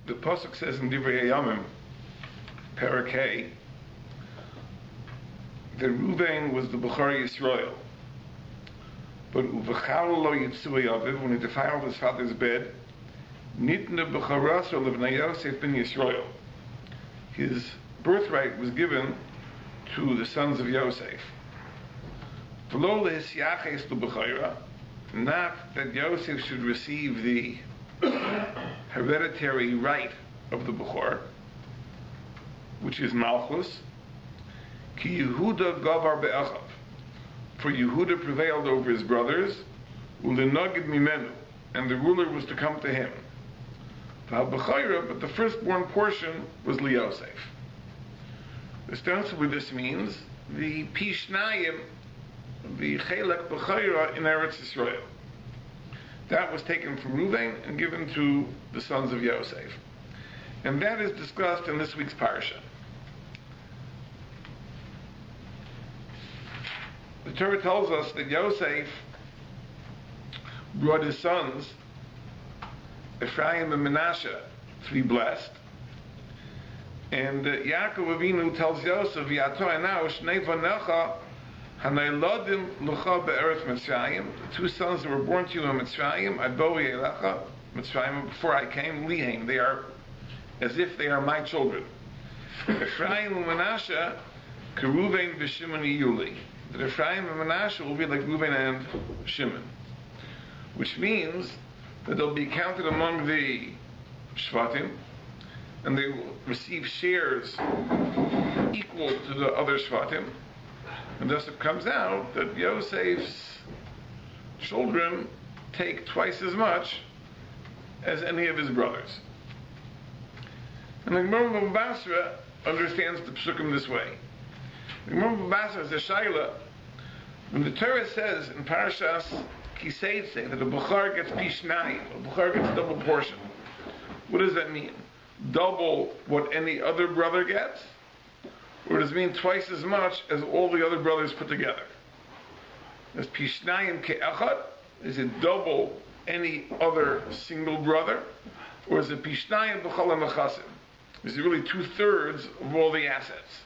The pasuk says in Divrei Hayamim, Parakeh, that Reuven was the Bechor Yisrael, but Uvechal lo yitzui aviv, when he defiled his father's bed, nitna b'charas l'bnei Yosef ben Yisrael. His birthright was given to the sons of Yosef. V'lo lehisyaches l'bechora, not that Yosef should receive the hereditary right of the Bechor, which is Malchus. Ki Yehuda gavar be'achav, for Yehuda prevailed over his brothers, ulenogid mimenu, and the ruler was to come to him. V'ha'bechora, but the firstborn portion was Yosef. Ostensibly this means the Pishnayim, the Chelek Bechora in Eretz Yisrael. That was taken from Reuven and given to the sons of Yosef. And that is discussed in this week's parsha. The Torah tells us that Yosef brought his sons, Ephraim and Manasseh, to be blessed. And Yaakov Avinu tells Yosef, V'yato now shnei vanecha hanaylodim lucha be'eretz Mitzrayim. The two sons that were born to you in Mitzrayim, Adboi Elecha, Mitzrayim, before I came, Lihem. They are as if they are my children. Ephraim and Manasseh, Keruven v'Shimon Yuli. That Ephraim and Manasseh will be like Reuven and Shimon, which means that they'll be counted among the Shvatim, and they will receive shares equal to the other Shvatim, and thus it comes out that Yosef's children take twice as much as any of his brothers. And the Gemara of Basra understands the Psukim this way. The Gemara of Basra is a Shaila. When the Torah says in Parashas Kiseitse that a Bechor gets Pishnayim, a Bechor gets double portion, what does that mean? Double what any other brother gets? Or does it mean twice as much as all the other brothers put together? Is Pishnayim ke'echad? Is it double any other single brother? Or is it Pishnayim b'chol ha'nechasim? Is it really 2/3 of all the assets?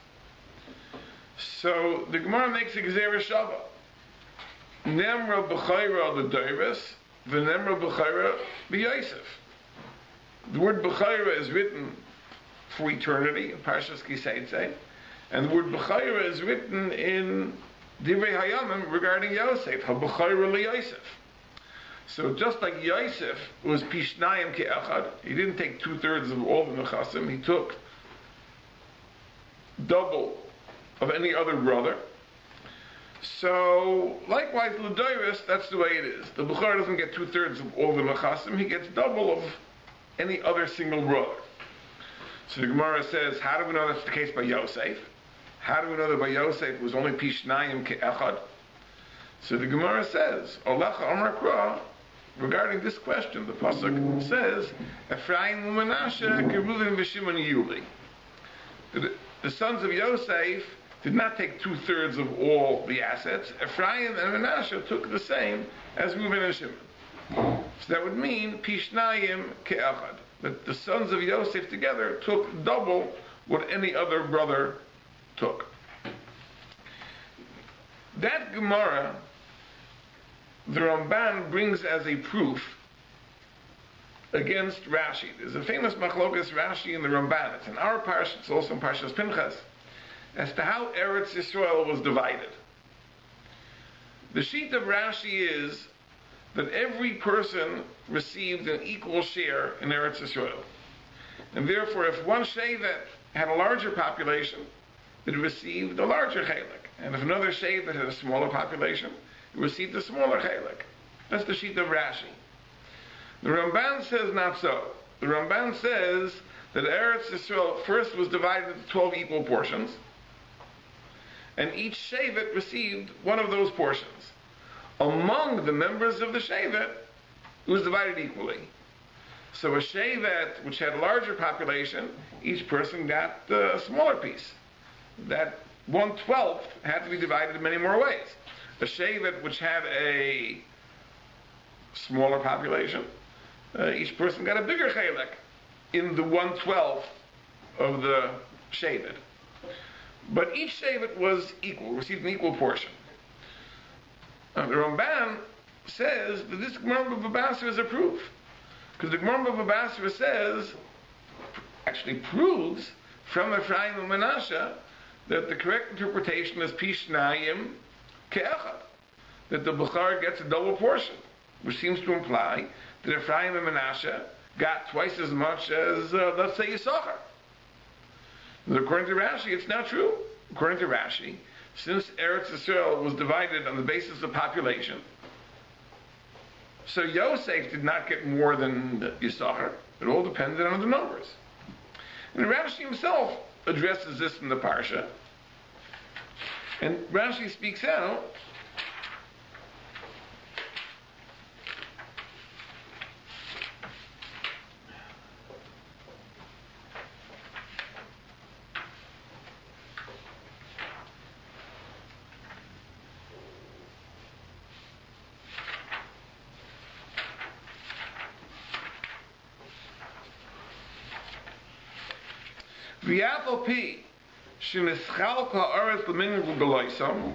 So the Gemara makes a Gezerah Shava. Nemra b'chayra l'doiris, v'nemra b'chayra b'Yosef. The word b'chayra is written for eternity in Parshas Kiseitze, and the word b'chayra is written in Divrei Hayamim regarding Yosef, ha-b'chayra l'Yosef. So just like Yosef was pishnayim ke'echad, he didn't take 2/3 of all the nechasim, he took double of any other brother. So, likewise, l'doiris, that's the way it is. The Bechor doesn't get 2/3 of all the nechasim, he gets double of any other single brother. So the Gemara says, how do we know that's the case by Yosef? How do we know that by Yosef it was only pishnayim ke'echad? So the Gemara says, Olecha Amar Kra, regarding this question, the pasuk says, Ephraim and Manasseh Keruven v'Shimon Yuli. The sons of Yosef did not take 2/3 of all the assets. Ephraim and Manasseh took the same as Reuven and Shimon. So that would mean Pishnayim ke'echad, that the sons of Yosef together took double what any other brother took. That Gemara, the Ramban brings as a proof against Rashi. There's a famous machlokas Rashi in the Ramban. It's in our parsha, it's also in Parshas Pinchas, as to how Eretz Yisrael was divided. The sheet of Rashi is that every person received an equal share in Eretz Yisrael. And therefore, if one shevet had a larger population, it received a larger chelek. And if another shevet had a smaller population, it received a smaller chelek. That's the sheet of Rashi. The Ramban says not so. The Ramban says that Eretz Yisrael first was divided into 12 equal portions, and each shevet received one of those portions. Among the members of the shevet, it was divided equally. So a shevet which had a larger population, each person got a smaller piece. That 1/12 had to be divided in many more ways. A shevet which had a smaller population, each person got a bigger chelek. in the 1/12 of the Shevet. But each Shevet was equal, received an equal portion. The Ramban says that this Gemara Bava Basra is a proof. Because the Gemara Bava Basra says, actually proves, from Ephraim and Menashe, that the correct interpretation is Pishnayim Ke'echad, that the Bechar gets a double portion, which seems to imply that Ephraim and Menashe got twice as much as, let's say, Yisachar. According to Rashi, it's not true. According to Rashi, since Eretz Yisrael was divided on the basis of population, so Yosef did not get more than Yisachar. It all depended on the numbers. And Rashi himself addresses this in the Parsha. And Rashi speaks out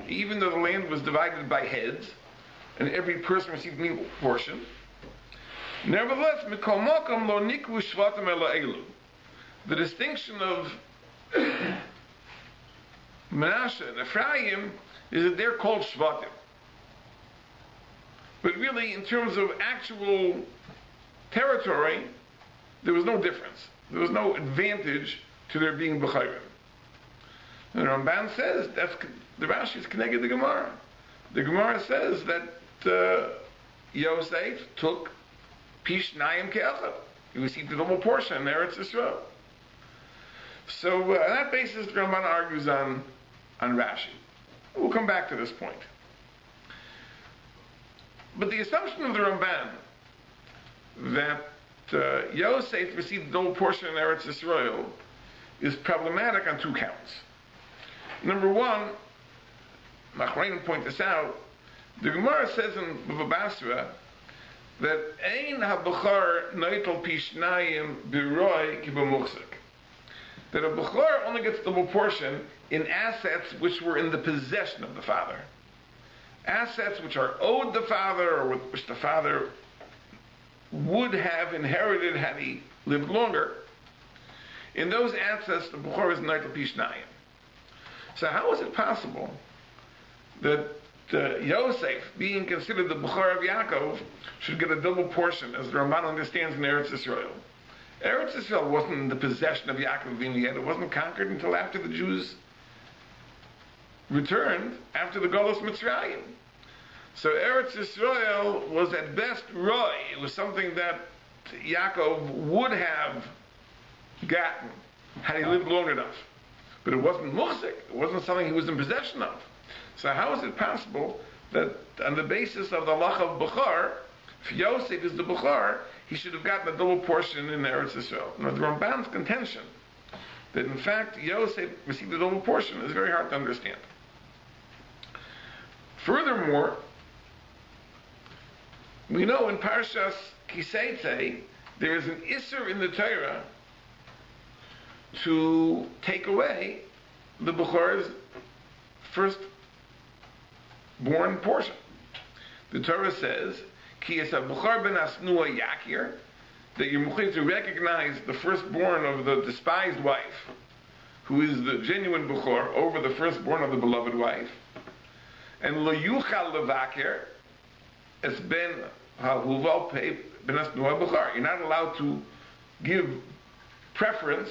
even though the land was divided by heads, and every person received an equal portion, nevertheless, the distinction of Menashe and Ephraim is that they're called Shvatim. But really, in terms of actual territory, there was no difference. There was no advantage to their being B'chayrim. And Ramban says, that's the Rashi is connected to the Gemara. The Gemara says that Yosef took Pishnayim Ke'echad. He received a double portion in Eretz Yisrael. So on that basis, the Ramban argues on Rashi. We'll come back to this point. But the assumption of the Ramban that Yosef received a double portion in Eretz Yisrael is problematic on two counts. Number one, Machraim point this out, the Gemara says in Bava Basra that Ein HaBechar Noitel Pishnayim Biroi Kibamuchzik, that a Bechar only gets double portion in assets which were in the possession of the father. Assets which are owed the father, or which the father would have inherited had he lived longer. In those assets, the Bechor is Noitel Pishnayim. So how is it possible that Yosef, being considered the Bechor of Yaakov, should get a double portion, as the Ramban understands in Eretz Yisrael? Eretz Yisrael wasn't in the possession of Yaakov Avinu yet. It wasn't conquered until after the Jews returned, after the Golus Mitzrayim. So Eretz Yisrael was at best Roy. It was something that Yaakov would have gotten had he lived long enough. But it wasn't muhzik. It wasn't something he was in possession of. So how is it possible that on the basis of the halacha of Bechar, if Yosef is the Bechar, he should have gotten a double portion in Eretz Yisrael? Now the Ramban's contention that in fact Yosef received a double portion is very hard to understand. Furthermore, we know in Parshas Kiseitei there is an Isser in the Torah to take away the Bechor's first born portion. The Torah says, Ki es ha-Bechor ben asnua yakir, that you're mechuyev to recognize the firstborn of the despised wife, who is the genuine Bechor, over the firstborn of the beloved wife. And lo yuchal levakir es ben ha-huval pei ben asnua Bechor. You're not allowed to give preference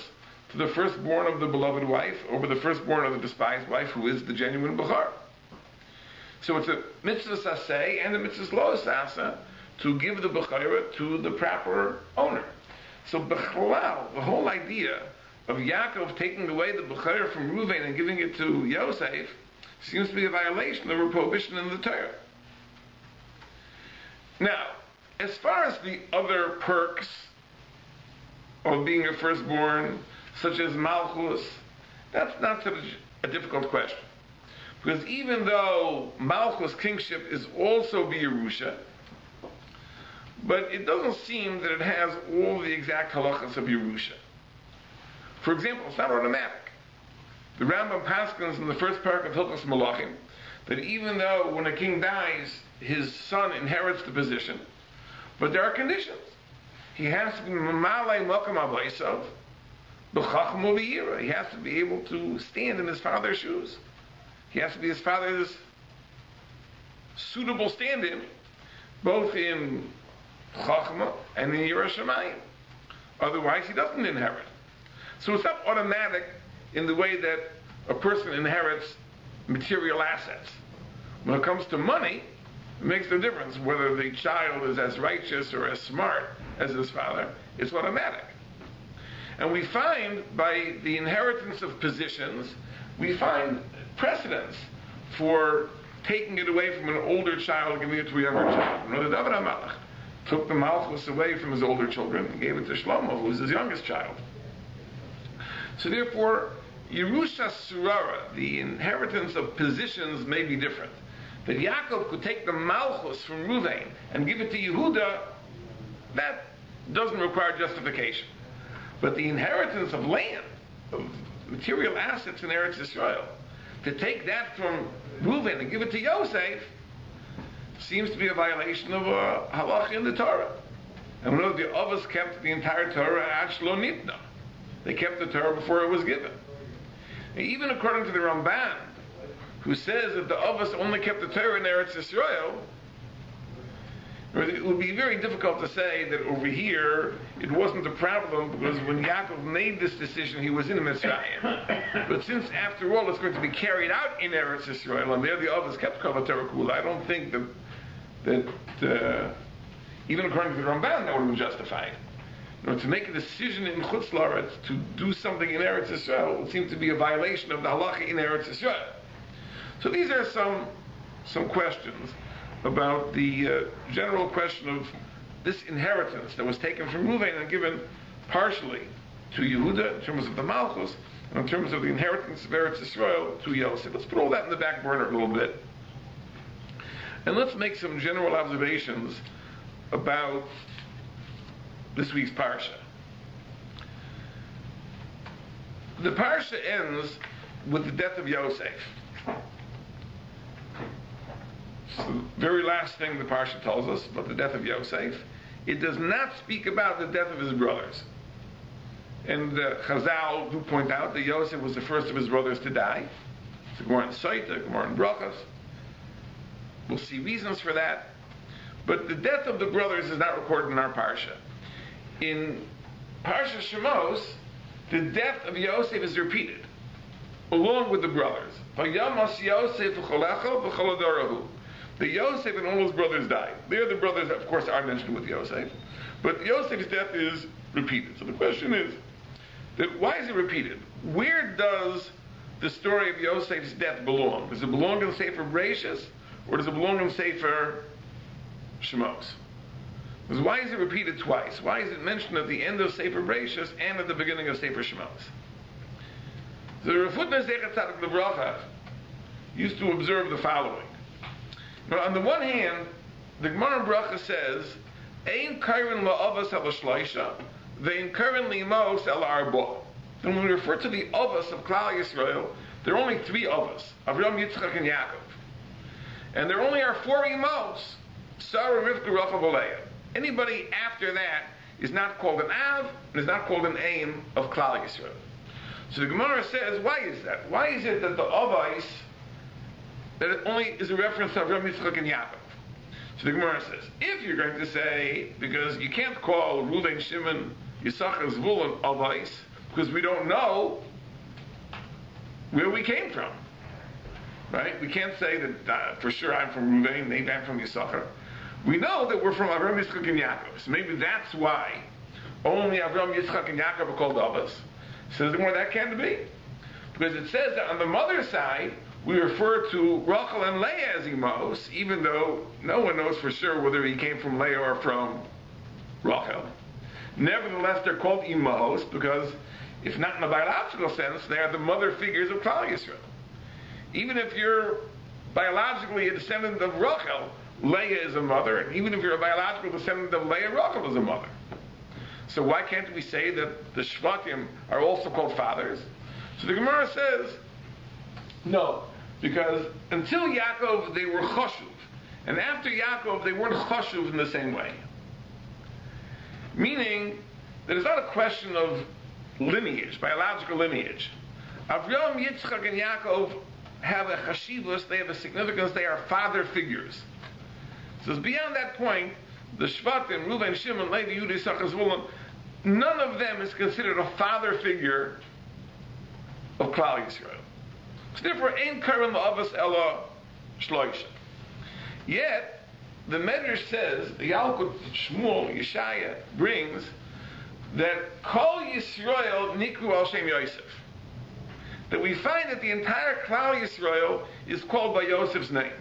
to the firstborn of the beloved wife over the firstborn of the despised wife, who is the genuine Bechor. So it's a mitzvah saseh and a mitzvah lo saseh to give the Bechorah to the proper owner. So Bechlal, the whole idea of Yaakov taking away the Bechorah from Reuven and giving it to Yosef seems to be a violation of a prohibition in the Torah. Now, as far as the other perks of being a firstborn, such as Malchus, that's not such a difficult question. Because even though Malchus kingship is also B'Yerusha, but it doesn't seem that it has all the exact halachas of Yerusha. For example, it's not automatic. The Rambam paskins in the first parak of Hilchos Malachim that even though when a king dies, his son inherits the position, but there are conditions. He has to be mamalei makam avosov b'chacham u'b'yira. He has to be able to stand in his father's shoes. He has to be his father's suitable stand-in, both in chachma and in yira shamayim. Otherwise, he doesn't inherit. So it's not automatic in the way that a person inherits material assets. When it comes to money, it makes no difference whether the child is as righteous or as smart as his father. It's automatic. And we find by the inheritance of positions, we find precedents for taking it away from an older child and giving it to a younger child. You know, the David HaMelech took the Malchus away from his older children and gave it to Shlomo, who was his youngest child. So therefore, Yerusha Surara, the inheritance of positions, may be different. That Yaakov could take the Malchus from Ruvain and give it to Yehuda, that doesn't require justification. But the inheritance of land, of material assets in Eretz Yisrael, to take that from Ruvain and give it to Yosef, seems to be a violation of a halacha in the Torah. And we know the Avos kept the entire Torah ad shlo nitna. They kept the Torah before it was given. And even according to the Ramban, who says that the Avos only kept the Torah in Eretz Yisrael, it would be very difficult to say that over here it wasn't a problem because when Yaakov made this decision he was in Mitzrayim. But since after all it's going to be carried out in Eretz Yisrael and there the Avos kept Kol Torah Kula, I don't think that even according to the Ramban that would have been justified. To make a decision in Chutz La'aretz to do something in Eretz Yisrael would seem to be a violation of the halacha in Eretz Yisrael. So these are some questions about the general question of this inheritance that was taken from Ruvain and given partially to Yehuda in terms of the Malchus and in terms of the inheritance of Eretz Yisrael to Yosef. Let's put all that in the back burner a little bit. And let's make some general observations about this week's parsha. The parsha ends with the death of Yosef. It's the very last thing the parsha tells us about the death of Yosef. It does not speak about the death of his brothers. And Chazal do point out that Yosef was the first of his brothers to die. It's a Gemara in Saita, Gemara in Brachos. We'll see reasons for that. But the death of the brothers is not recorded in our parsha. In Parsha Shemos, the death of Yosef is repeated, along with the brothers. Vayamas Yosef v'cholecha v'choladorahu. The Yosef and all his brothers died. There the brothers, of course, are mentioned with Yosef. But Yosef's death is repeated. So the question is, that why is it repeated? Where does the story of Yosef's death belong? Does it belong in Sefer Bereshis, or does it belong in Sefer Shemos? Because why is it repeated twice? Why is it mentioned at the end of Sefer Bereshis and at the beginning of Sefer Shemos? So the Rafutna Zechat Tzadik L'Bracha used to observe the following. Now, on the one hand, the Gemara in Bracha says, Ein kairin la'avas el shloisha, ve'ein kairin li'imos el arba. And when we refer to the avos of Klal Yisrael, there are only three avos, Avraham, Yitzchak, and Yaakov. And there only are four imos, Sarah, Rivka, Rachel, Leah. Anybody after that is not called an Av, and is not called an Aim of Klal Yisrael. So the Gemara says, why is that? Why is it that the avos, that it only is a reference to Avraham, Yitzchak, and Yaakov? So the Gemara says, if you're going to say, because you can't call Reuven, Shimon, Yisachar, Zvulun avos, because we don't know where we came from. Right? We can't say that for sure I'm from Reuven, maybe I'm from Yisachar. We know that we're from Avraham, Yitzchak, and Yaakov. So maybe that's why only Avraham, Yitzchak, and Yaakov are called avos. So the Gemara, that can't be. Because it says that on the mother's side, we refer to Rachel and Leah as imos, even though no one knows for sure whether he came from Leah or from Rachel. Nevertheless, they're called imos because, if not in a biological sense, they are the mother figures of Klal Yisrael. Even if you're biologically a descendant of Rachel, Leah is a mother, and even if you're a biological descendant of Leah, Rachel is a mother. So why can't we say that the Shvatim are also called fathers? So the Gemara says, no, because until Yaakov they were choshuv, and after Yaakov they weren't choshuv in the same way. Meaning that it's not a question of lineage, biological lineage. Avraham, Yitzchak, and Yaakov have a chashivus, they have a significance, they are father figures. So beyond that point, the Shvatim, Reuven, Shimon, Levi, Yehuda, Yisachar, Zvulun, none of them is considered a father figure of Klal Yisrael. So therefore, ein karan la'avos ela shloisha. Yet, the Medrash says, the Yalkut Shmuel, Yeshaya, brings that Kol Yisrael nikru al Shem Yosef. That we find that the entire Klal Yisrael is called by Yosef's name.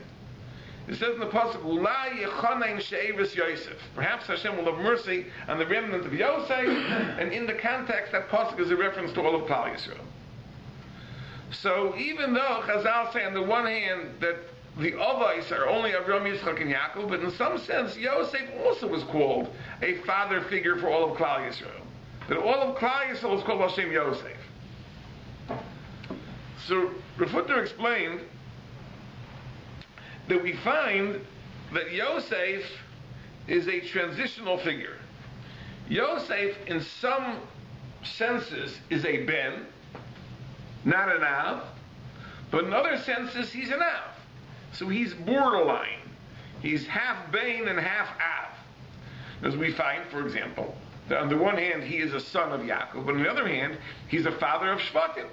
It says in the pasuk, "Ula yechanein she'evis Yosef." Perhaps Hashem will have mercy on the remnant of Yosef, and in the context, that pasuk is a reference to all of Klal Yisrael. So even though Chazal say on the one hand that the Avos are only Avraham, Yitzchak, and Yaakov, but in some sense Yosef also was called a father figure for all of Klal Yisrael. That all of Klal Yisrael is called Hashem Yosef. So Rav Hutner explained that we find that Yosef is a transitional figure. Yosef, in some senses, is a ben, not an av, but in other senses, he's an av. So he's borderline. He's half ben and half av. As we find, for example, that on the one hand, he is a son of Yaakov, but on the other hand, he's a father of Shvatim.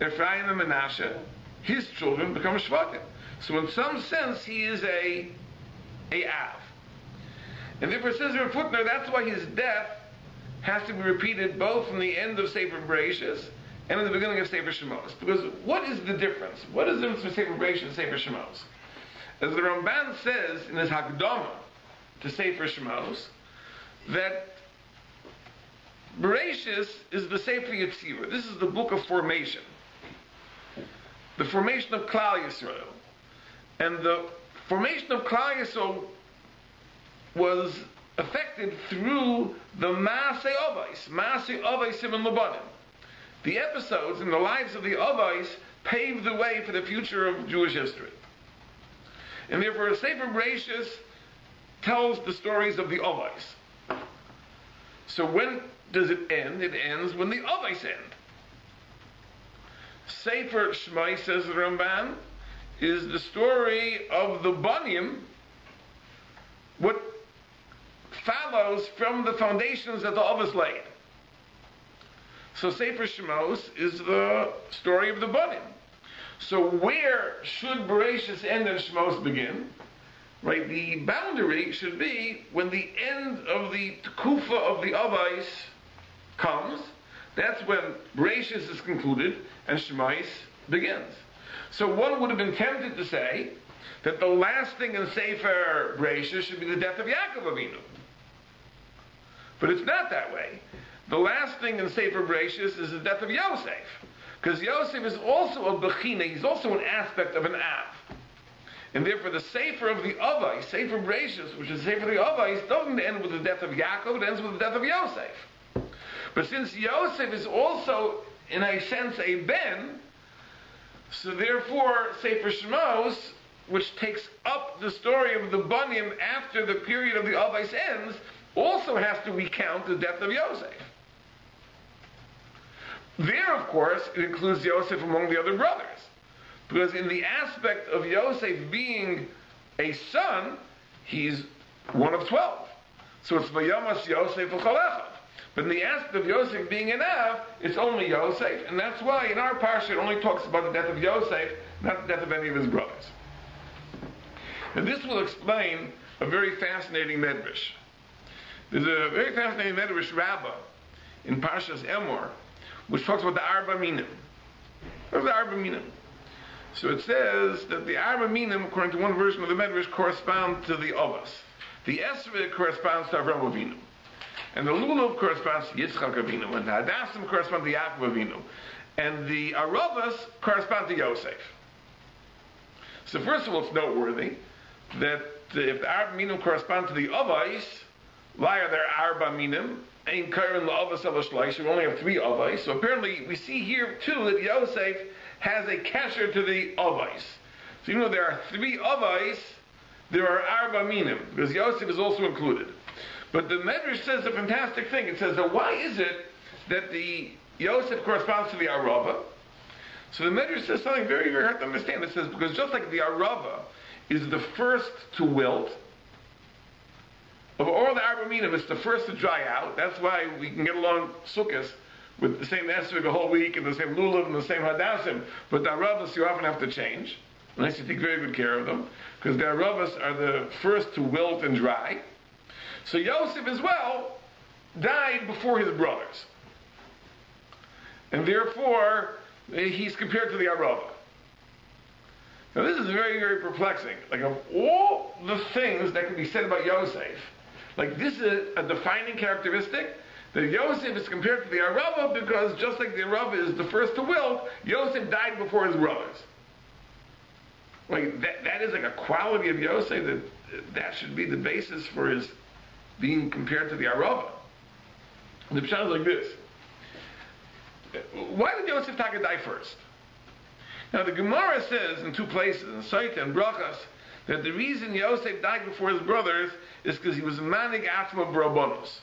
Ephraim and Menashe, his children become Shvatim. So in some sense, he is a av. And therefore it says in Footnote, that's why his death has to be repeated both in the end of Sefer Bereshis and in the beginning of Sefer Shemos. Because what is the difference? What is the difference between Sefer Bereshis and Sefer Shemos? As the Ramban says in his Hakdama to Sefer Shemos, that Bereshis is the Sefer Yetzirah. This is the book of formation. The formation of Klal Yisrael. And the formation of Klal Yisrael was affected through the Maaseh Avos, Maaseh Avosim and Labanim. The episodes in the lives of the Avos paved the way for the future of Jewish history. And therefore, Sefer Bereshis tells the stories of the Avos. So when does it end? It ends when the Avos end. Sefer Shmai, says the Ramban, is the story of the Banim, what follows from the foundations that the Avos laid. So Sefer Shemos is the story of the Banim. So where should Bereshis end and Shemos begin? Right, the boundary should be when the end of the Tekufa of the Avos comes. That's when Bereshis is concluded and Shemos begins. So one would have been tempted to say that the last thing in Sefer Bereshis should be the death of Yaakov Avinu. But it's not that way. The last thing in Sefer Bereshis is the death of Yosef. Because Yosef is also a Bechina, he's also an aspect of an Av. And therefore the Sefer of the Avos, Sefer Bereshis, which is Sefer of the Avos, doesn't end with the death of Yaakov, it ends with the death of Yosef. But since Yosef is also, in a sense, a Ben, so therefore Sefer Shemos, which takes up the story of the Banim after the period of the Avos ends, also has to recount the death of Yosef. There, of course, it includes Yosef among the other brothers. Because in the aspect of Yosef being a son, he's one of 12. So it's Vayamas Yosef L'chalecha. But in the aspect of Yosef being an Av, it's only Yosef. And that's why in our parsha it only talks about the death of Yosef, not the death of any of his brothers. And this will explain a very fascinating medrash. There's a very fascinating medrash rabbah in Parshas Emor, which talks about the Arba Minim. What are the Arba Minim? So it says that the Arba Minim, according to one version of the medrash, correspond to the Avos. The Esrei corresponds to Avraham Avinu. And the Lulav corresponds to Yitzchak Avinu. And the Hadassim correspond to Yaakov Avinu. And the Aravas correspond to Yosef. So first of all, it's noteworthy that if the Arba Minim correspond to the Avais, why are there Arba Minim? Ein Karen La'avas El Shleish, we only have 3 Avais. So apparently we see here too that Yosef has a kesher to the Avais. So even though there are 3 Avais, there are Arba Minim, because Yosef is also included. But the Medrash says a fantastic thing. It says that why is it that the Yosef corresponds to the Arava? So the Medrash says something very, very hard to understand. It says, because just like the Arava is the first to wilt, of all the Arba Minim, it's the first to dry out. That's why we can get along Sukkot with the same Esrog a whole week, and the same Lulav, and the same Hadassim. But the Aravas you often have to change, unless you take very good care of them, because the Aravas are the first to wilt and dry. So Yosef as well died before his brothers. And therefore, he's compared to the Arava. Now this is very, very perplexing. Like of all the things that can be said about Yosef, like this is a defining characteristic, that Yosef is compared to the Arava because just like the Arava is the first to wilt, Yosef died before his brothers. Like that is like a quality of Yosef that should be the basis for his being compared to the Arava. The pshat is like this. Why did Yosef Taka die first? Now the Gemara says in 2 places, in Saita and Brachas, that the reason Yosef died before his brothers is because he was manig atma b'rabbanos.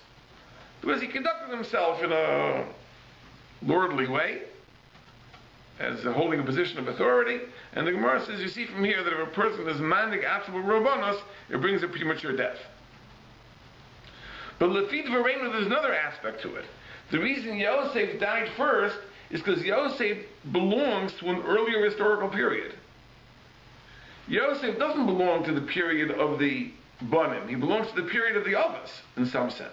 Because he conducted himself in a lordly way, as holding a position of authority, and the Gemara says, you see from here that if a person is manig atma b'rabbanos, it brings a premature death. But Lefid Varenu, there's another aspect to it. The reason Yosef died first is because Yosef belongs to an earlier historical period. Yosef doesn't belong to the period of the Banim. He belongs to the period of the Avos, in some sense.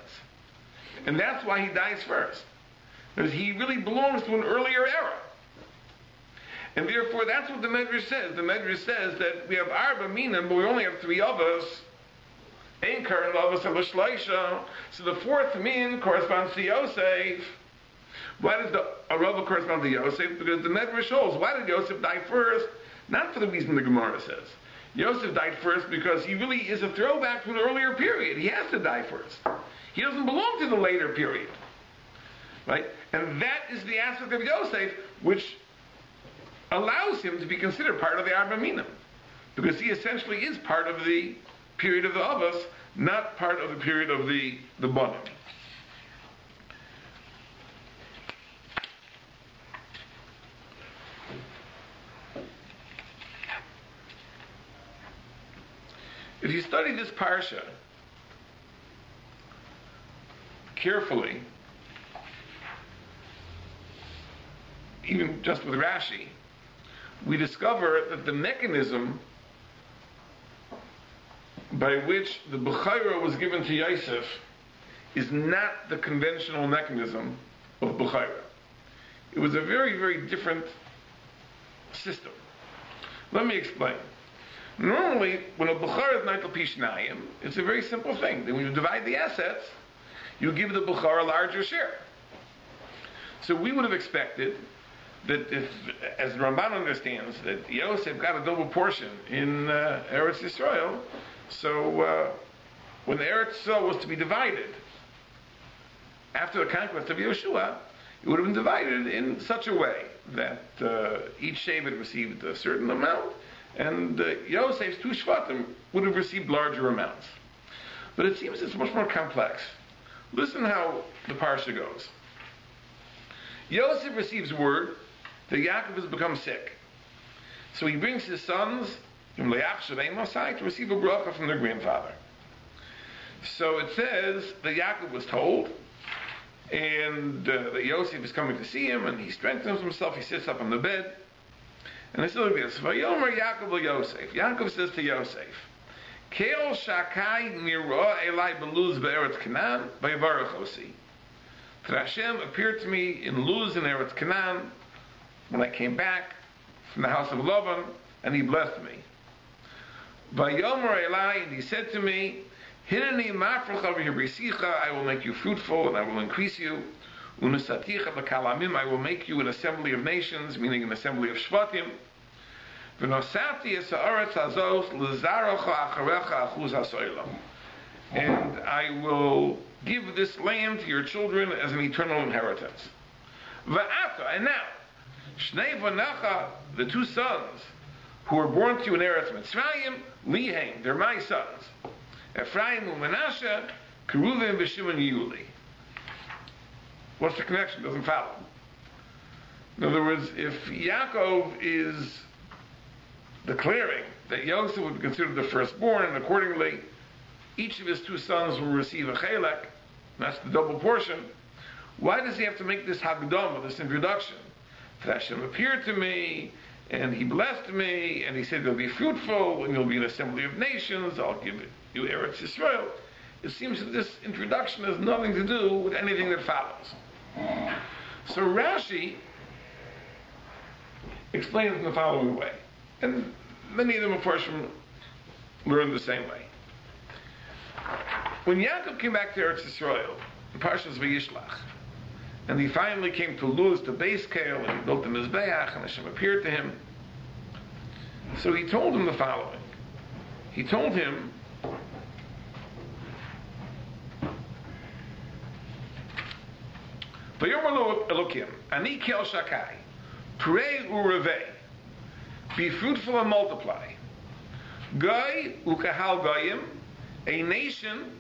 And that's why he dies first. Because he really belongs to an earlier era. And therefore, that's what the Medrash says. The Medrash says that we have Arba Minim, but we only have 3 Avos. Anchor and Lavas of Shleisha. So the 4th min corresponds to Yosef. Why does the Arava correspond to Yosef? Because the Medrash shows, why did Yosef die first? Not for the reason the Gemara says. Yosef died first because he really is a throwback to an earlier period. He has to die first. He doesn't belong to the later period. Right? And that is the aspect of Yosef which allows him to be considered part of the Arba Minim. Because he essentially is part of the period of the Avos, not part of the period of the Banim. If you study this parsha carefully, even just with Rashi, we discover that the mechanism by which the Bechira was given to Yosef is not the conventional mechanism of Bechira. It was a very, very different system. Let me explain. Normally, when a Bechira is Neitel Pishnayim, it's a very simple thing. Then when you divide the assets, you give the Bechira a larger share. So we would have expected that if, as the Ramban understands, that Yosef got a double portion in Eretz Yisrael, so when the Eretz Yisrael was to be divided after the conquest of Yeshua, it would have been divided in such a way that each Shevet received a certain amount, and Yosef's 2 Shvatim would have received larger amounts. But it seems it's much more complex. Listen how the parsha goes. Yosef receives word that Yaakov has become sick. So he brings his sons to receive a bracha from their grandfather. So it says that Yaakov was told, and that Yosef is coming to see him, and he strengthens himself, he sits up on the bed, and it's like this. Vayomer Yaakov Yosef. Yaakov says to Yosef, Keil shakai nira elai beluz be'eretz Canaan vayvarach osi. Hashem appeared to me in Luz in Eretz Canaan when I came back from the house of Lavan, and he blessed me. Vayomer elai, and he said to me, Hineni mafrecha v'hibrisicha, I will make you fruitful and I will increase you. Unusaticha b'kalamim, I will make you an assembly of nations, meaning an assembly of shvatim. V'nosati es ha'aretz hazos l'zarocha acharecha achuz ha'soilam. And I will give this land to your children as an eternal inheritance. Va'ata, and now, Shnei Vanecha, the two sons who were born to you in Eretz Mitzrayim, Lihain, they're my sons. Ephraim and Menashe, Keruvim v'Shimon Yuli. What's the connection? Doesn't follow. In other words, if Yaakov is declaring that Yosef would be considered the firstborn, and accordingly, each of his two sons will receive a chelek, that's the double portion, why does he have to make this Hagdama, this introduction? That Hashem appeared to me, and he blessed me, and he said you'll be fruitful, and you'll be an assembly of nations, I'll give you Eretz Yisrael. It seems that this introduction has nothing to do with anything that follows. So Rashi explains it in the following way, and many of them, of course, learn the same way. When Yaakov came back to Eretz Yisrael, in Parshas Vayishlach, and he finally came to Luz, the base Kale, and he built the Mizbeach, and Hashem appeared to him. So he told him the following. He told him, V'yomer Elokim, ani kel shakai, prei urevei, be fruitful and multiply. Gai ukahal goyim, a nation,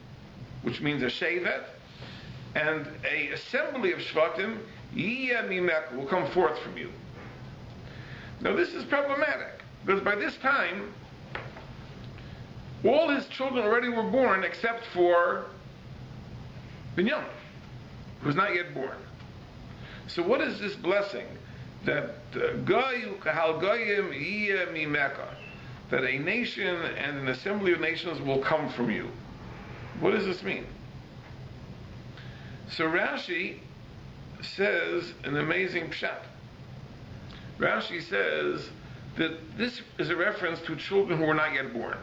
which means a shevet, and a assembly of shvatim, yiyeh mimek, will come forth from you. Now this is problematic, because by this time, all his children already were born except for Binyamin, who's not yet born. So what is this blessing? That Gayu kahal goyim yiyeh mimeka, that a nation and an assembly of nations will come from you. What does this mean? So Rashi says an amazing pshat. Rashi says that this is a reference to children who were not yet born.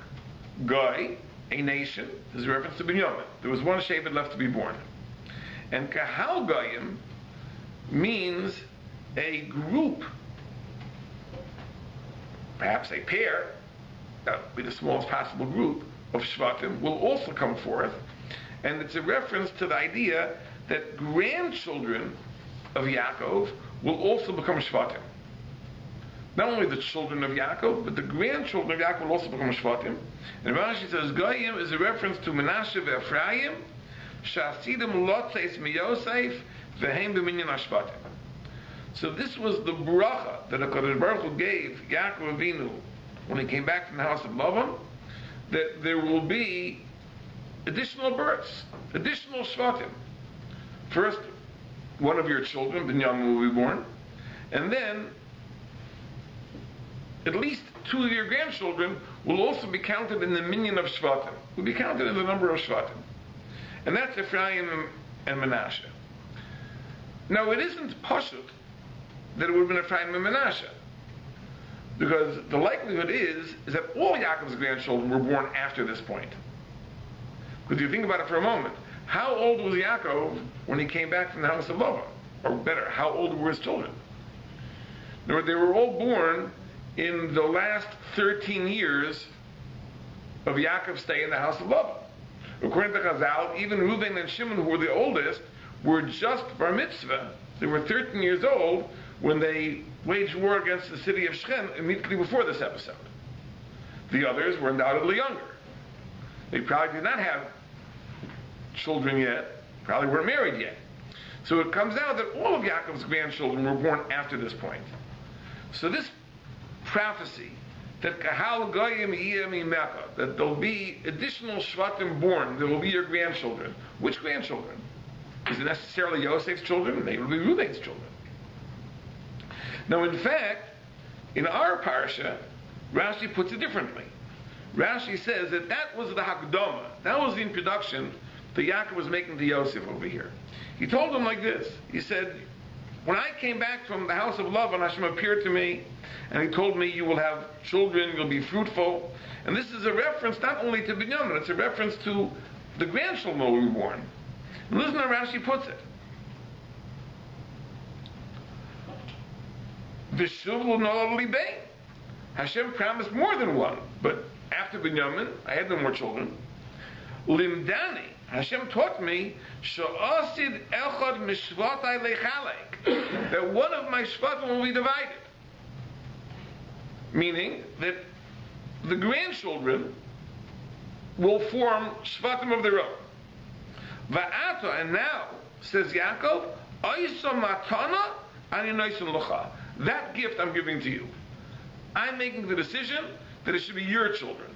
Goy, a nation, is a reference to Binyamin. There was one shevet left to be born. And kahal goyim means a group, perhaps a pair, that would be the smallest possible group of shvatim, will also come forth. And it's a reference to the idea that grandchildren of Yaakov will also become shvatim. Not only the children of Yaakov, but the grandchildren of Yaakov will also become shvatim. And Rashi says, Goyim is a reference to Menashe ve'Ephraim, Shasidim lotzeis miyosef, ve'hem b'minyan hashvatim. So this was the bracha that HaKadosh Baruch Hu gave Yaakov Avinu when he came back from the house of Lavan, that there will be additional births, additional shvatim. First, one of your children, Binyamin, will be born, and then at least two of your grandchildren will also be counted in the minyan of shvatim, will be counted in the number of shvatim. And that's Ephraim and Menashe. Now, it isn't pashut that it would have been Ephraim and Menashe, because the likelihood is that all Yaakov's grandchildren were born after this point. Because if you think about it for a moment, how old was Yaakov when he came back from the house of Lavan? Or better, how old were his children? They were all born in the last 13 years of Yaakov's stay in the house of Lavan. According to Chazal, even Reuven and Shimon, who were the oldest, were just bar mitzvah. They were 13 years old when they waged war against the city of Shechem immediately before this episode. The others were undoubtedly younger. They probably did not have children yet, probably weren't married yet. So it comes out that all of Yaakov's grandchildren were born after this point. So this prophecy that kahal goyim yiyeh mimeka, that there'll be additional shvatim born, there will be your grandchildren. Which grandchildren? Is it necessarily Yosef's children? Maybe it will be Reuben's children. Now, in fact, in our parsha, Rashi puts it differently. Rashi says that that was the Hakdama, that was the introduction that Yaakov was making to Yosef over here. He told him like this. He said, when I came back from the house of Lavan, Hashem appeared to me, and he told me, you will have children, you'll be fruitful. And this is a reference not only to Binyamin, it's a reference to the grandchildren who will be born. And listen how Rashi puts it. V'shuv lo nolad libei. Hashem promised more than one, but after Binyamin, I had no more children. Limdani, Hashem taught me, Sha'asid echad mishvatai lechalek, that one of my shvatim will be divided. Meaning that the grandchildren will form shvatim of their own. Va'ata, and now, says Yaakov, Oisa matana ani noisin locha. That gift I'm giving to you. I'm making the decision that it should be your children.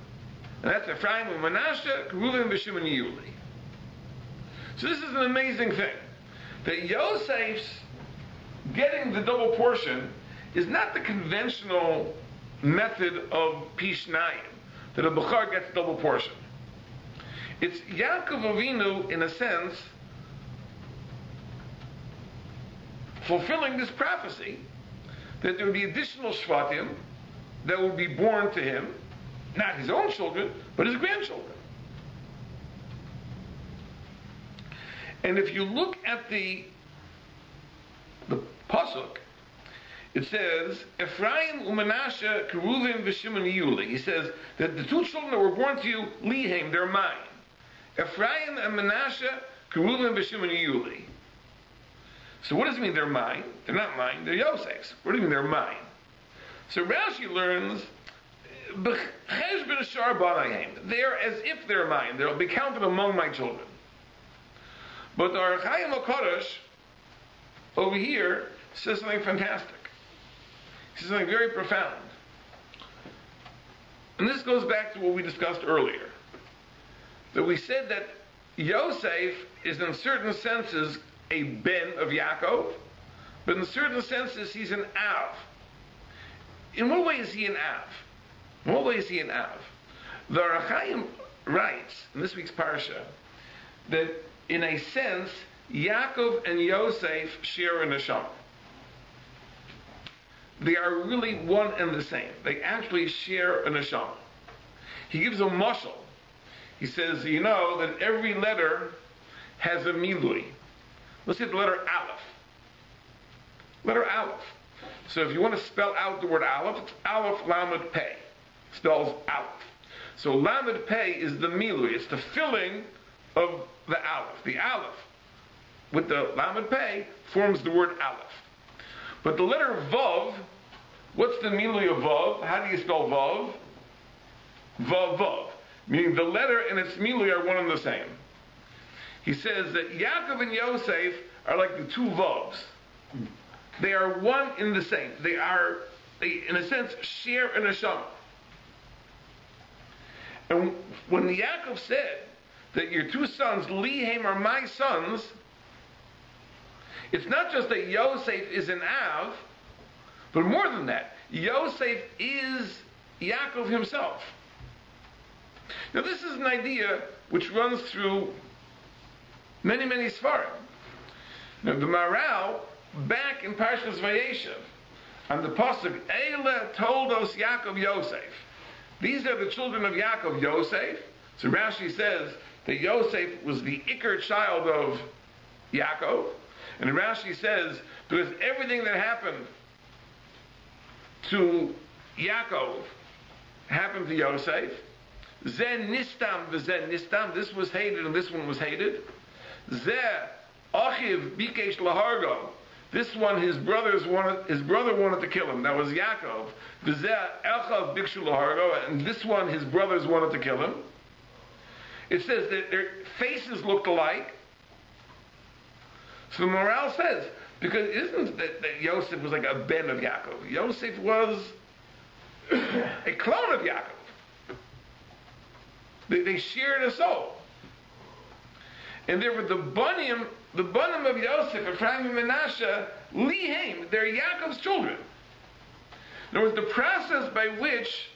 And that's Ephraim and Manasseh, Reuven, Shimon, and Yuli. So this is an amazing thing. That Yosef's getting the double portion is not the conventional method of Pishnayim, that a Bechar gets double portion. It's Yaakov Avinu, in a sense, fulfilling this prophecy that there would be additional Shvatim that would be born to him, not his own children, but his grandchildren. And if you look at the pasuk, it says, Ephraim u'Manasseh Reuven v'Shimon Yuli. He says that the two children that were born to you, lihem, they're mine. Ephraim and Manasseh Reuven v'Shimon Yuli. So what does it mean they're mine? They're not mine, they're Yosef's. What do you mean they're mine? So Rashi learns, they're as if they're mine. They'll be counted among my children. But the Darchei HaKadosh over here says something fantastic. He says something very profound. And this goes back to what we discussed earlier. That we said that Yosef is in certain senses a ben of Yaakov, but in certain senses he's an Av. In what way is he an Av? In what way is he an Av? The Darchei writes in this week's parsha that in a sense Yaakov and Yosef share a neshama. They are really one and the same. They actually share a neshama. He gives a mashal. He says, you know that every letter has a milui. Let's say the letter Aleph. Letter Aleph. So if you want to spell out the word Aleph, it's Aleph Lamed Pei. Spells Aleph. So Lamed Pei is the milui. It's the filling of the Aleph. The Aleph with the Lamed Pei forms the word Aleph. But the letter Vav, what's the milui of Vav? How do you spell Vav? Vav, Vav. Meaning the letter and its milui are one and the same. He says that Yaakov and Yosef are like the two Vavs. They are one in the same. They, in a sense, share a neshama. And when Yaakov said that your two sons, Lihem, are my sons, it's not just that Yosef is an Av, but more than that, Yosef is Yaakov himself. Now this is an idea which runs through many, many Sfarim. Now the Maral, back in Parshas Vayechi, on the pasuk, Eile toldos Yaakov Yosef. These are the children of Yaakov, Yosef. So Rashi says that Yosef was the Iker child of Yaakov. And Rashi says, because everything that happened to Yaakov happened to Yosef. Zen nistam v'zen nistam. This was hated and this one was hated. Zeh achiv bikesh lahargo. This one, his brother wanted to kill him. That was Yaakov. V'zeh echav bikshu lahargo. And this one, his brothers wanted to kill him. It says that their faces looked alike. So the morale says, because it isn't that Yosef was like a ben of Yaakov. Yosef was a clone of Yaakov. They shared a soul. And therefore the banim of Yosef, Ephraim and Manasseh, lihem, they're Yaakov's children. In other words, the process by which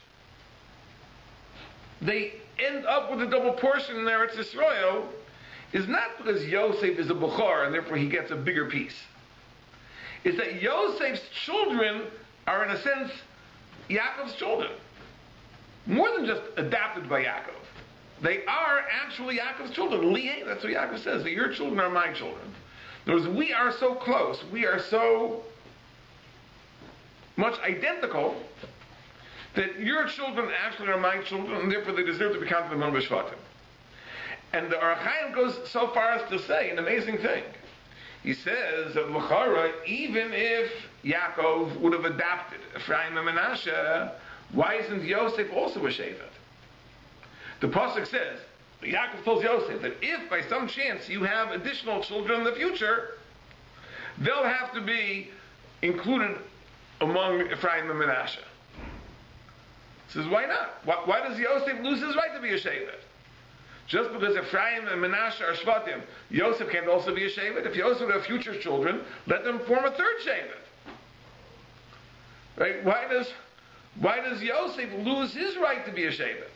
they end up with a double portion in Eretz Yisrael is not because Yosef is a Bukhar and therefore he gets a bigger piece. It's that Yosef's children are in a sense Yaakov's children. More than just adopted by Yaakov. They are actually Yaakov's children. Lieh, that's what Yaakov says. That your children are my children. In other words, we are so close. We are so much identical that your children actually are my children, and therefore they deserve to be counted among the Shvatim. And the Archaim goes so far as to say an amazing thing. He says that L'chara, even if Yaakov would have adopted Ephraim and Menashe, why isn't Yosef also a Shevet? The Pasuk says, Yaakov tells Yosef that if by some chance you have additional children in the future, they'll have to be included among Ephraim and Menashe. He says, why not? Why does Yosef lose his right to be a Shevet? Just because Ephraim and Menashe are Shvatim, Yosef can't also be a Shevet. If Yosef would have future children, let them form a third Shevet. Right? Why does Yosef lose his right to be a Shevet?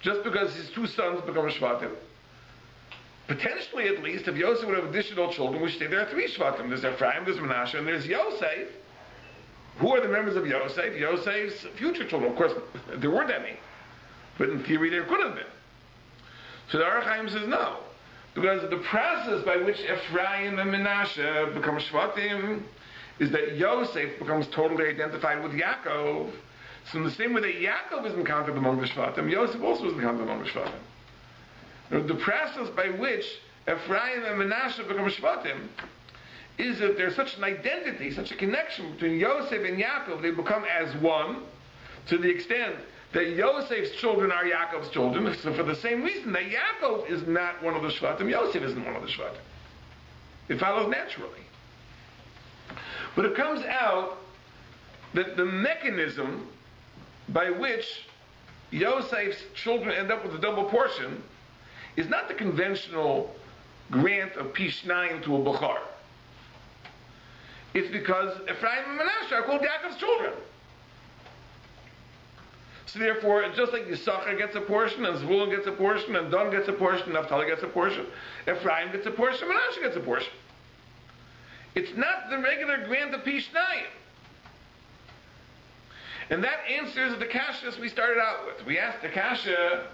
Just because his two sons become Shvatim. Potentially, at least, if Yosef would have additional children, we say there are three Shvatim. There's Ephraim, there's Menashe, and there's Yosef. Who are the members of Yosef? Yosef's future children. Of course, there weren't any. But in theory, there could have been. So the Archaim says no. Because the process by which Ephraim and Menashe become Shvatim is that Yosef becomes totally identified with Yaakov. So in the same way that Yaakov isn't counted among the Shvatim, Yosef also isn't counted among the Shvatim. Now, the process by which Ephraim and Menashe become Shvatim is that there's such an identity, such a connection between Yosef and Yaakov, they become as one, to the extent that Yosef's children are Yaakov's children. So for the same reason that Yaakov is not one of the Shvatim, Yosef isn't one of the Shvatim. It follows naturally. But it comes out that the mechanism by which Yosef's children end up with a double portion is not the conventional grant of Pishnayim to a Bechar. It's because Ephraim and Menashe are called Yaakov's children. So therefore, just like Yisachar gets a portion, and Zvulun gets a portion, and Dan gets a portion, and Naphtali gets a portion, Ephraim gets a portion, Menashe gets a portion. It's not the regular grant of Pishnayim. And that answers the kashas we started out with. We asked the kasha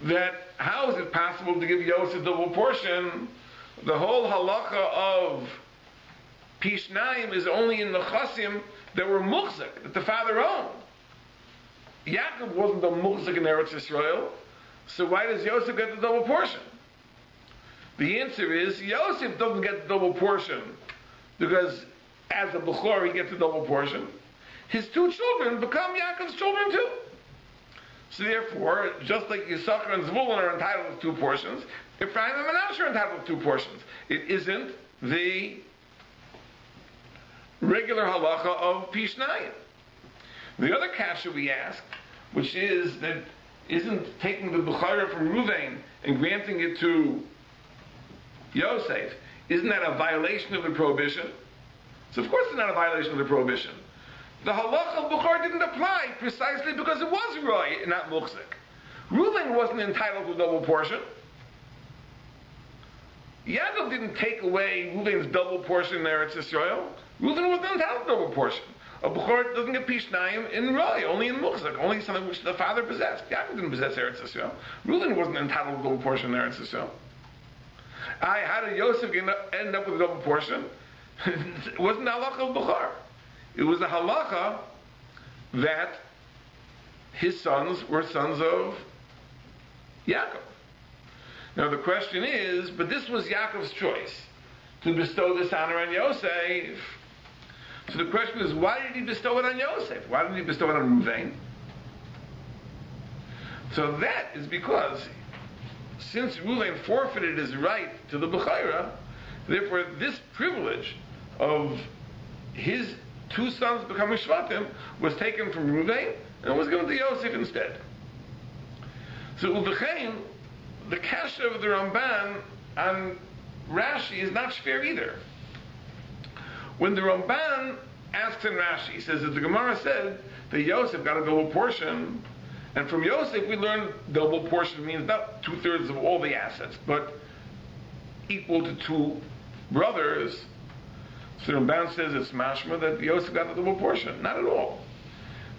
that how is it possible to give Yosef double portion? The whole halacha of Pishnayim is only in the chasim that were muchzik, that the father owned. Yaakov wasn't a muchzik in Eretz Yisrael, so why does Yosef get the double portion? The answer is Yosef doesn't get the double portion because as a Bechor he gets the double portion. His two children become Yaakov's children too. So therefore, just like Yisachar and Zvulun are entitled to two portions, Ephraim and Menashe are entitled to two portions. It isn't the regular halacha of Pishnayim. The other kasha we ask, which is that isn't taking the Bechara from Ruvain and granting it to Yosef, isn't that a violation of the prohibition? So of course it's not a violation of the prohibition. The halacha of Bechor didn't apply precisely because it was Roy, not Muchzik. Reuven wasn't entitled to a double portion. Yaakov didn't take away Reuven's double portion in Eretz Yisrael. Reuven wasn't entitled to a double portion. A Bechor doesn't get Pishnayim in Roy, only in Muchzik, only something which the father possessed. Yaakov didn't possess Eretz Yisrael. Reuven wasn't entitled to a double portion in Eretz Yisrael. How did Yosef end up with a double portion? It wasn't the halacha of Bechor. It was the halacha that his sons were sons of Yaakov. Now the question is, but this was Yaakov's choice to bestow this honor on Yosef. So the question is, why did he bestow it on Yosef? Why didn't he bestow it on Reuven? So that is because since Reuven forfeited his right to the Bechira, therefore this privilege of his two sons becoming Shvatim was taken from Reuven and was given to Yosef instead. So Uvechein, the kasha of the Ramban on Rashi is not fair either. When the Ramban asks in Rashi, he says that the Gemara said that Yosef got a double portion, and from Yosef we learn double portion means not 2/3 of all the assets, but equal to two brothers. So the Ramban says it's mashma that Yosef got a double portion. Not at all.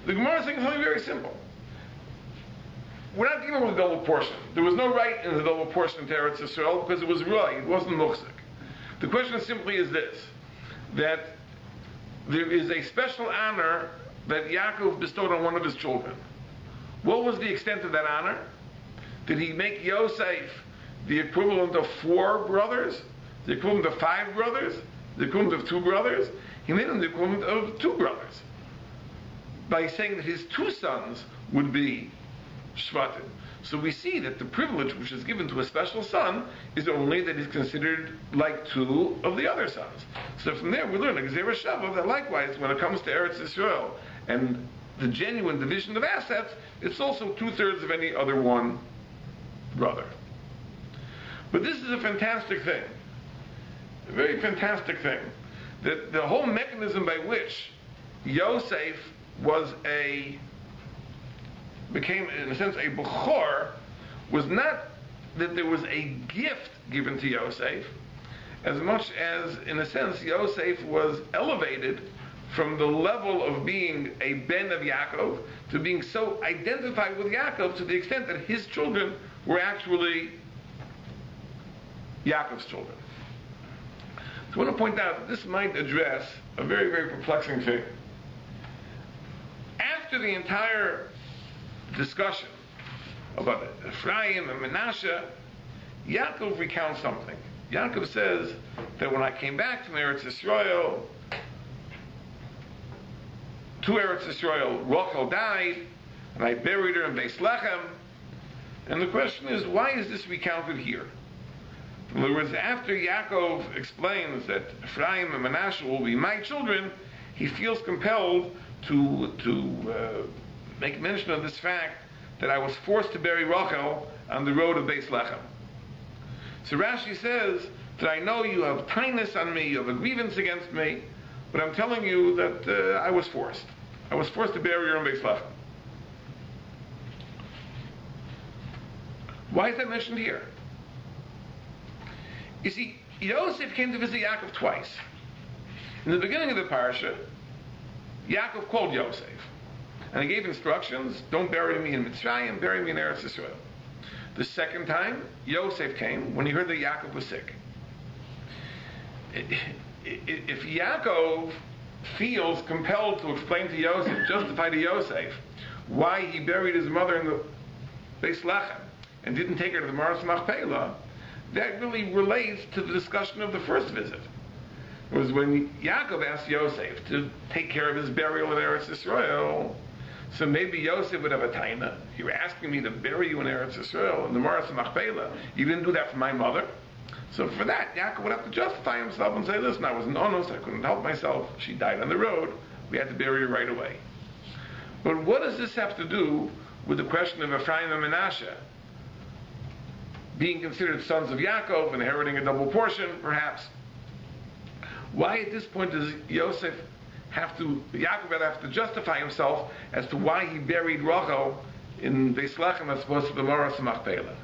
The Gemara is saying something very simple. We're not dealing with a double portion. There was no right in the double portion to Eretz Yisrael because it was Roy, it wasn't Muchzik. The question simply is this, that there is a special honor that Yaakov bestowed on one of his children. What was the extent of that honor? Did he make Yosef the equivalent of 4 brothers? The equivalent of 5 brothers? The equivalent of 2 brothers? He made him the equivalent of 2 brothers. By saying that his 2 sons would be Shvatim. So we see that the privilege which is given to a special son is only that he's considered like 2 of the other sons. So from there we learn that likewise when it comes to Eretz Yisrael and the genuine division of assets, it's also 2/3 of any other one brother. But this is a fantastic thing. A very fantastic thing. That the whole mechanism by which Yosef became, in a sense, a Bechor, was not that there was a gift given to Yosef, as much as, in a sense, Yosef was elevated from the level of being a ben of Yaakov to being so identified with Yaakov to the extent that his children were actually Yaakov's children. So I want to point out that this might address a very, very perplexing thing. After the entire discussion about Ephraim and Menashe, Yaakov recounts something. Yaakov says that when I came back from Eretz Yisrael, to Eretz Yisrael, Rachel died, and I buried her in Beis Lechem. And the question is, why is this recounted here? In other words, after Yaakov explains that Ephraim and Menashe will be my children, he feels compelled to make mention of this fact that I was forced to bury Rachel on the road of Beis Lechem. So Rashi says that I know you have kindness on me, you have a grievance against me, but I'm telling you that I was forced. I was forced to bury her in Beis Lechem. Why is that mentioned here? You see, Yosef came to visit Yaakov twice. In the beginning of the parasha, Yaakov called Yosef, and he gave instructions: don't bury me in Mitzrayim, bury me in Eretz Yisrael. The second time, Yosef came when he heard that Yaakov was sick. If Yaakov feels compelled to explain to Yosef, justify to Yosef, why he buried his mother in the Beis Lechem and didn't take her to the Maras Machpelah, that really relates to the discussion of the first visit. It was when Yaakov asked Yosef to take care of his burial in Eretz Yisrael. So maybe Yosef would have a taina. You were asking me to bury you in Eretz Yisrael in the Maras Machpelah. You didn't do that for my mother. So for that, Yaakov would have to justify himself and say, listen, I was an onus, I couldn't help myself. She died on the road. We had to bury her right away. But what does this have to do with the question of Ephraim and Menashe being considered sons of Yaakov, inheriting a double portion, perhaps? Why at this point does Yaakov have to justify himself as to why he buried Rachel in Beis Lechem as opposed to the Maras Machpelah?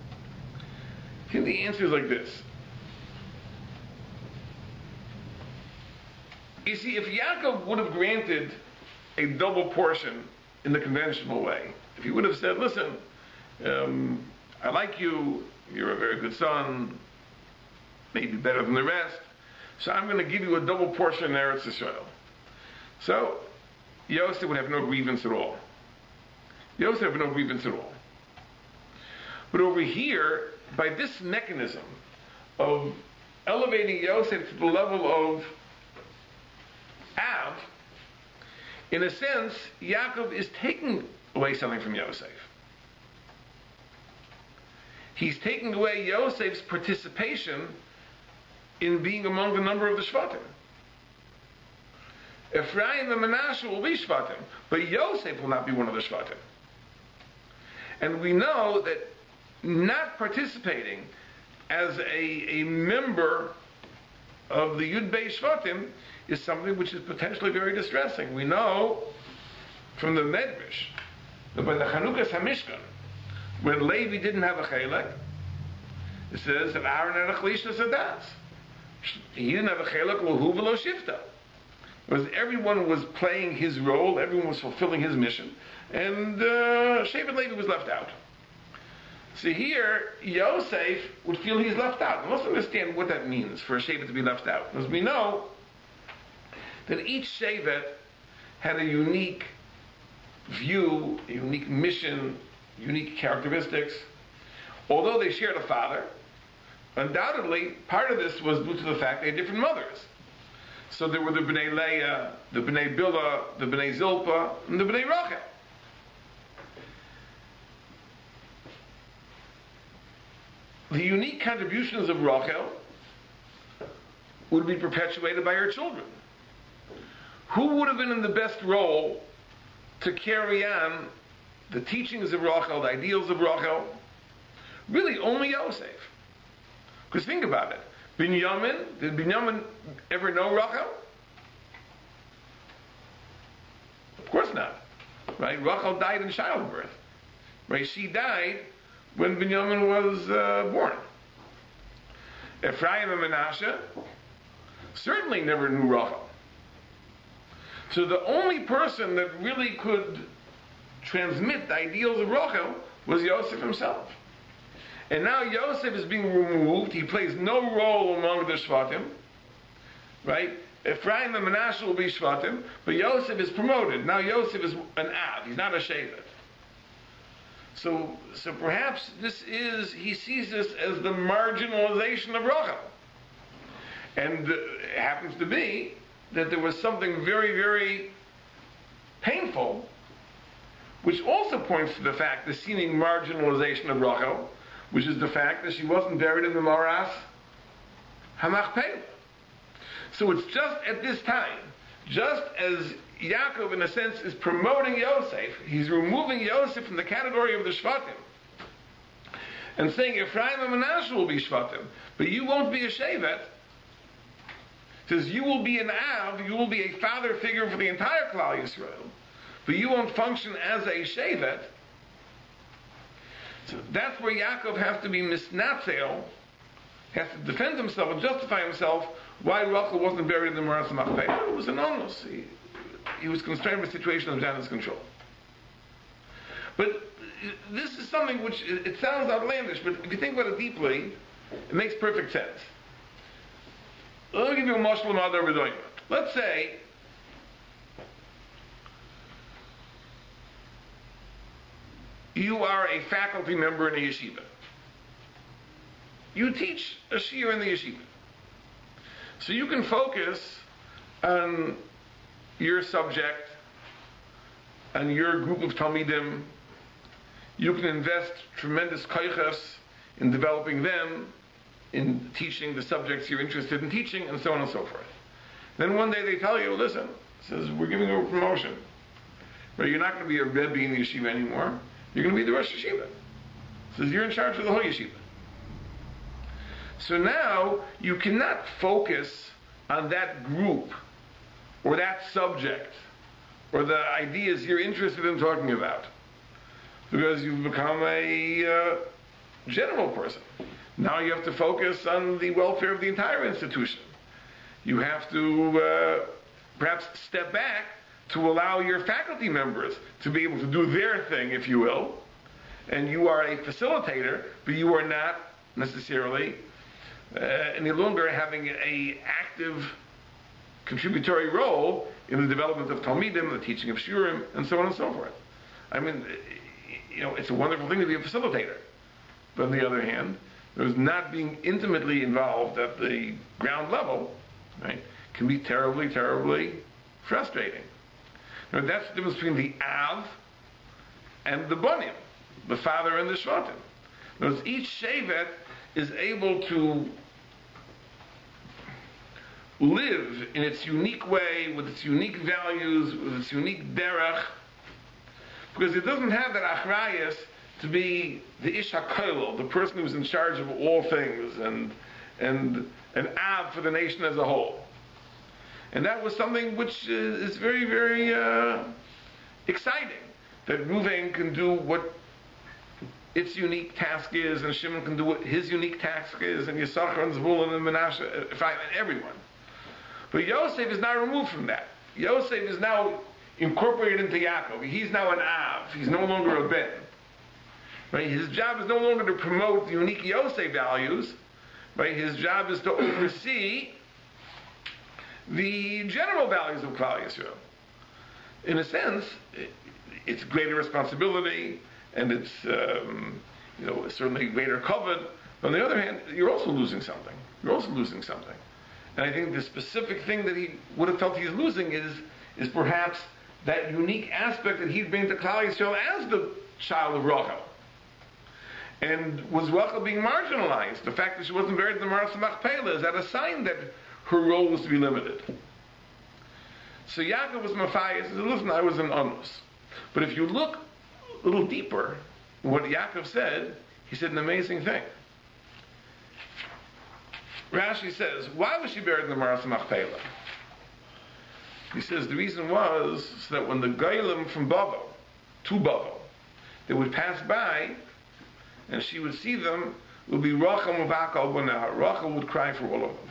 I think the answer is like this. You see, if Yaakov would have granted a double portion in the conventional way, if he would have said, listen, I like you, you're a very good son, maybe better than the rest, so I'm going to give you a double portion in Eretz Yisrael. So, Yosef would have no grievance at all. Yosef would have no grievance at all. But over here, by this mechanism of elevating Yosef to the level of Av, in a sense, Yaakov is taking away something from Yosef. He's taking away Yosef's participation in being among the number of the Shvatim. Ephraim and Menashe will be Shvatim, but Yosef will not be one of the Shvatim. And we know that not participating as a member of the Yud Beit Shvatim is something which is potentially very distressing. We know from the Medrash that by the Chanukas HaMishkan, when Levi didn't have a chelek, it says that Aaron had a chlisha sadas. He didn't have a chelek l'hu v'lo shifta. Because everyone was playing his role, everyone was fulfilling his mission, and Shevet Levi was left out. So here, Yosef would feel he's left out. And let's understand what that means for a Shevet to be left out. Because we know that each Shevet had a unique view, a unique mission, unique characteristics. Although they shared a father, undoubtedly, part of this was due to the fact they had different mothers. So there were the Bnei Leah, the Bnei Bilhah, the Bnei Zilpah, and the Bnei Rachel. The unique contributions of Rachel would be perpetuated by her children. Who would have been in the best role to carry on the teachings of Rachel, the ideals of Rachel? Really, only Yosef. Because think about it. Did Binyamin ever know Rachel? Of course not. Right? Rachel died in childbirth. Right? She died when Binyamin was born. Ephraim and Manasseh certainly never knew Rachel. So the only person that really could transmit the ideals of Rachel was Yosef himself. And now Yosef is being removed. He plays no role among the Shvatim. Right? Ephraim and Manasseh will be Shvatim, but Yosef is promoted. Now Yosef is an Av. He's not a Shevet. So perhaps he sees this as the marginalization of Rachel. And it happens to be that there was something very, very painful, which also points to the fact, the seeming marginalization of Rachel, which is the fact that she wasn't buried in the Maras HaMachpelah. So it's just at this time, just as Yaakov, in a sense, is promoting Yosef, he's removing Yosef from the category of the Shvatim, and saying Ephraim and Manasseh will be Shvatim, but you won't be a Shevet. Says you will be an Av, you will be a father figure for the entire Klal Yisrael, but you won't function as a Shevet. So that's where Yaakov has to be misnatzel, has to defend himself and justify himself why Rachel wasn't buried in the Maras HaMachpelah. It was an onus. He was constrained by a situation of Janet's control. But this is something which, it sounds outlandish, but if you think about it deeply, it makes perfect sense. Let me give you a mashal of other Redoim. Let's say you are a faculty member in a yeshiva. You teach a shiur in the yeshiva. So you can focus on your subject and your group of Talmidim. You can invest tremendous koiches in developing them, in teaching the subjects you're interested in teaching, and so on and so forth. Then one day they tell you, listen, says, we're giving you a promotion. But you're not going to be a Rebbe in the yeshiva anymore. You're going to be the Rosh Yeshiva. Says, you're in charge of the whole yeshiva. So now, you cannot focus on that group, or that subject, or the ideas you're interested in talking about, because you've become a general person. Now you have to focus on the welfare of the entire institution. You have to perhaps step back to allow your faculty members to be able to do their thing, if you will. And you are a facilitator, but you are not necessarily any longer having an active contributory role in the development of Talmidim, the teaching of Shurim, and so on and so forth. I mean, it's a wonderful thing to be a facilitator. But on the other hand, there's not being intimately involved at the ground level, right, can be terribly, terribly frustrating. Now, that's the difference between the Av and the Banim, the father and the Shvatim. Notice each Shevet is able to live in its unique way, with its unique values, with its unique derech, because it doesn't have that achrayus to be the Ish HaKolel, the person who's in charge of all things, and an Av for the nation as a whole. And that was something which is very, very exciting, that Reuven can do what its unique task is, and Shimon can do what his unique task is, and Yisachar and Zvulun and Manasseh, and everyone. But Yosef is now removed from that. Yosef is now incorporated into Yaakov. He's now an Av. He's no longer a Ben. Right? His job is no longer to promote the unique Yosef values. Right? His job is to oversee the general values of Klal Yisrael. in a sense, it's greater responsibility, and it's certainly greater covet. But on the other hand, you're also losing something. You're also losing something. And I think the specific thing that he would have felt he's losing is perhaps that unique aspect that he'd bring to Klal Yisrael as the child of Rachel. And was Rachel being marginalized? The fact that she wasn't buried in the Maras Machpelah, is that a sign that her role was to be limited? So Yaakov was Matthias. He said, listen, I was an Onus. But if you look a little deeper, what Yaakov said, he said an amazing thing. Rashi says, why was she buried in the Maras Machpelah? He says the reason was so that when the Goyim from Bavel, to Bavel, they would pass by, and she would see them, it would be Rachel Muvakal Boneha. Rachel would cry for all of them.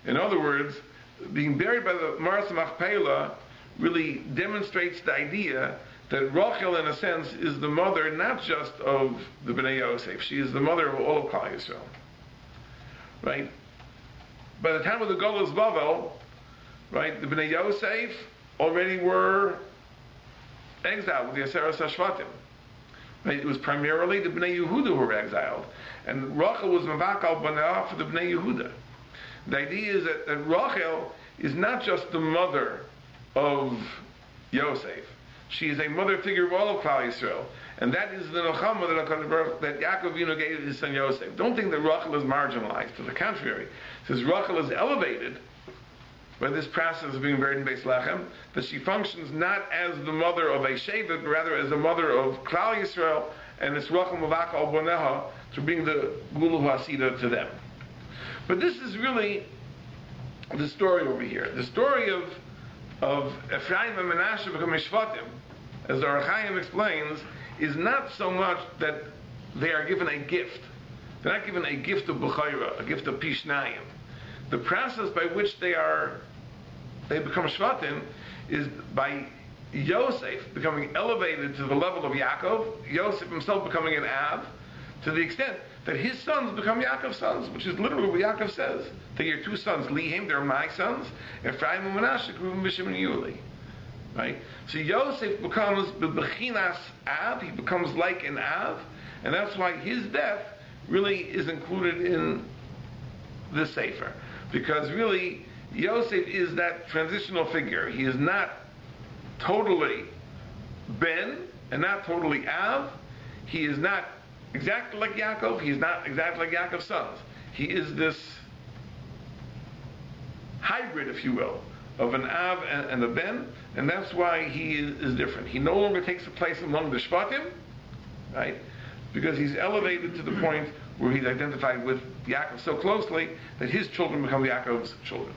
In other words, being buried by the Maras Machpelah really demonstrates the idea that Rachel, in a sense, is the mother not just of the Bnei Yosef. She is the mother of all of Klal Yisrael. Right? By the time of the Golus Bavel, right, the Bnei Yosef already were exiled with the Aseres HaShvatim. Right? It was primarily the Bnei Yehuda who were exiled, and Rachel was Mavakal Banah for the Bnei Yehuda. The idea is that Rachel is not just the mother of Yosef. She is a mother figure of all of Klal Yisrael. And that is the Nechama that Yaakov Avinu gave his son Yosef. Don't think that Rachel is marginalized. To the contrary. It says Rachel is elevated by this process of being buried in Beis Lechem, that she functions not as the mother of a Shevet, but rather as the mother of Klal Yisrael, and it's Rachel Mavaka al Boneha to bring the Gulu Hasida to them. But this is really the story over here. The story of Ephraim and Menashe becoming Shvatim, as the Darchei explains, is not so much that they are given a gift. They're not given a gift of B'chayra, a gift of Pishnayim. The process by which they become Shvatim is by Yosef becoming elevated to the level of Yaakov, Yosef himself becoming an Av, to the extent that his sons become Yaakov's sons, which is literally what Yaakov says. Take your two sons, Lihim, they're my sons, Ephraim and Menashe, Reuven, Shimon, and Yuli. Right? So Yosef becomes Bechinas Av, he becomes like an Av, and that's why his death really is included in the Sefer. Because really, Yosef is that transitional figure. He is not totally Ben, and not totally Av. He is not exactly like Yaakov, he is not exactly like Yaakov's sons. He is this hybrid, if you will, of an Av and a Ben, and that's why he is different. He no longer takes a place among the Shvatim, right? Because he's elevated to the point where he's identified with Yaakov so closely that his children become Yaakov's children.